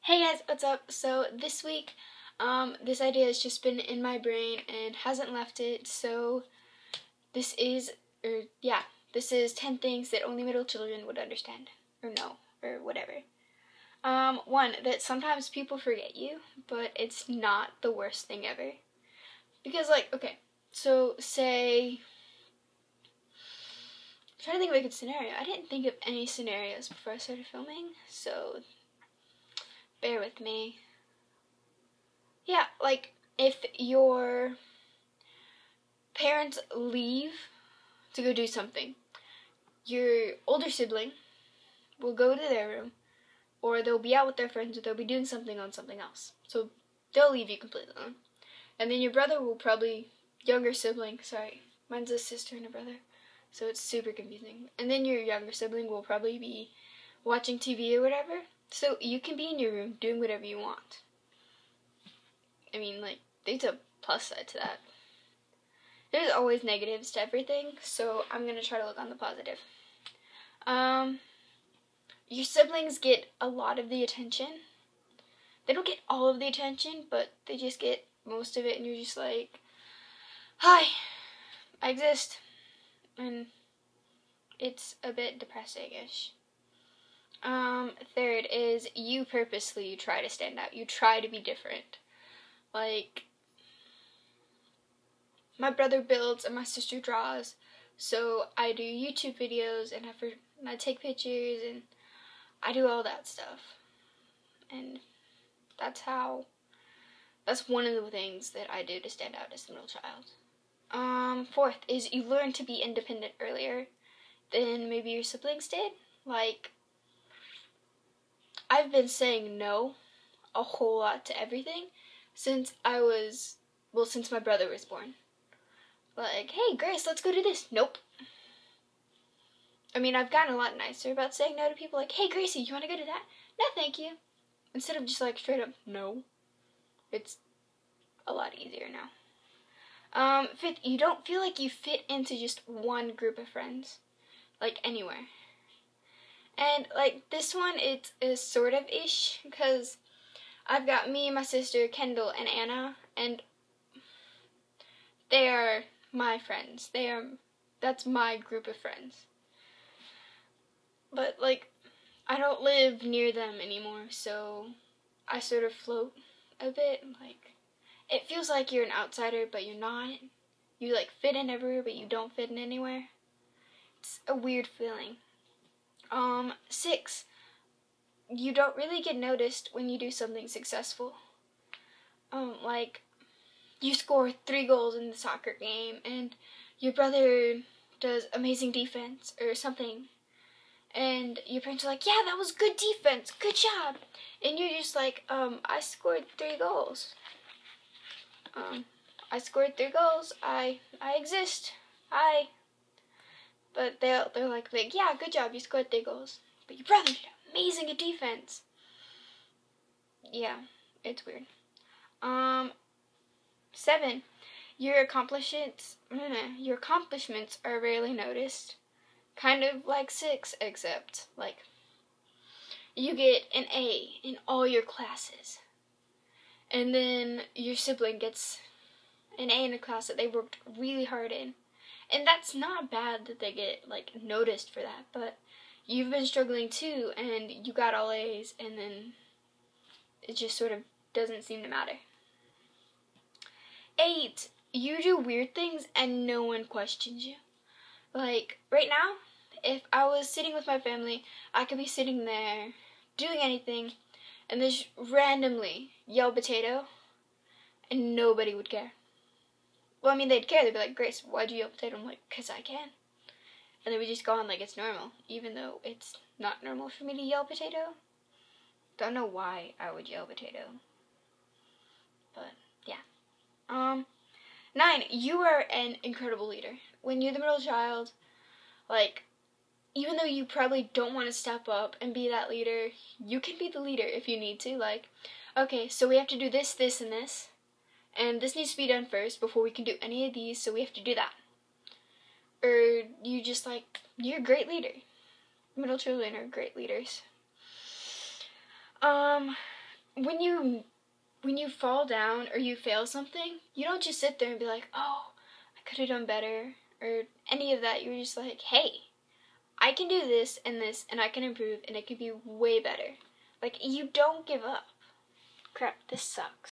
Hey guys, what's up? So this week, this idea has just been in my brain and hasn't left it. So this is, this is 10 things that only middle children would understand or know or whatever. One, that sometimes people forget you, but it's not the worst thing ever. Because okay, so say, I'm trying to think of a good scenario. I didn't think of any scenarios before I started filming, so bear with me. Yeah, if your parents leave to go do something, your older sibling will go to their room, or they'll be out with their friends, or they'll be doing something on something else. So they'll leave you completely alone. And then your brother will probably, younger sibling, sorry, mine's a sister and a brother, so it's super confusing. And then your younger sibling will probably be watching TV or whatever, so you can be in your room doing whatever you want. I mean, there's a plus side to that. There's always negatives to everything, so I'm going to try to look on the positive. Your siblings get a lot of the attention. They don't get all of the attention, but they just get most of it, and you're just like, hi, I exist. And it's a bit depressing-ish. Third is you purposely try to stand out. You try to be different. My brother builds and my sister draws, so I do YouTube videos and I take pictures and I do all that stuff. And that's one of the things that I do to stand out as the middle child. Fourth is you learn to be independent earlier than maybe your siblings did. I've been saying no a whole lot to everything since since my brother was born. Hey, Grace, let's go do this. Nope. I mean, I've gotten a lot nicer about saying no to people hey, Gracie, you want to go do that? No, thank you. Instead of just straight up no. It's a lot easier now. Fifth, you don't feel like you fit into just one group of friends. Anywhere. And, this one, it is sort of ish, because I've got me, my sister, Kendall, and Anna, and they are my friends. That's my group of friends. But, I don't live near them anymore, so I sort of float a bit. It feels like you're an outsider, but you're not. You, fit in everywhere, but you don't fit in anywhere. It's a weird feeling. 6, you don't really get noticed when you do something successful. You score 3 goals in the soccer game, and your brother does amazing defense or something, and your parents are yeah, that was good defense, good job, and you're just I scored 3 goals. I scored 3 goals, I exist, but they're yeah, good job, you scored 3 goals, but your brother did amazing at defense. Yeah, it's weird. 7, your accomplishments are rarely noticed. Kind of like 6, except, you get an A in all your classes. And then your sibling gets an A in a class that they worked really hard in. And that's not bad that they get, noticed for that, but you've been struggling too, and you got all A's, and then it just sort of doesn't seem to matter. 8, you do weird things and no one questions you. Right now, if I was sitting with my family, I could be sitting there doing anything and just randomly yell potato and nobody would care. Well, I mean, they'd care. They'd be like, Grace, why'd you yell potato? I'm like, 'cause I can. And then we just go on like it's normal, even though it's not normal for me to yell potato. Don't know why I would yell potato. But, yeah. 9, you are an incredible leader. When you're the middle child, even though you probably don't want to step up and be that leader, you can be the leader if you need to. Okay, so we have to do this, this, and this. And this needs to be done first before we can do any of these, so we have to do that. Or you just, you're a great leader. Middle children are great leaders. when you fall down or you fail something, you don't just sit there and be like, oh, I could have done better, or any of that. You're just like, hey, I can do this, and I can improve, and it could be way better. Like, you don't give up. Crap, this sucks.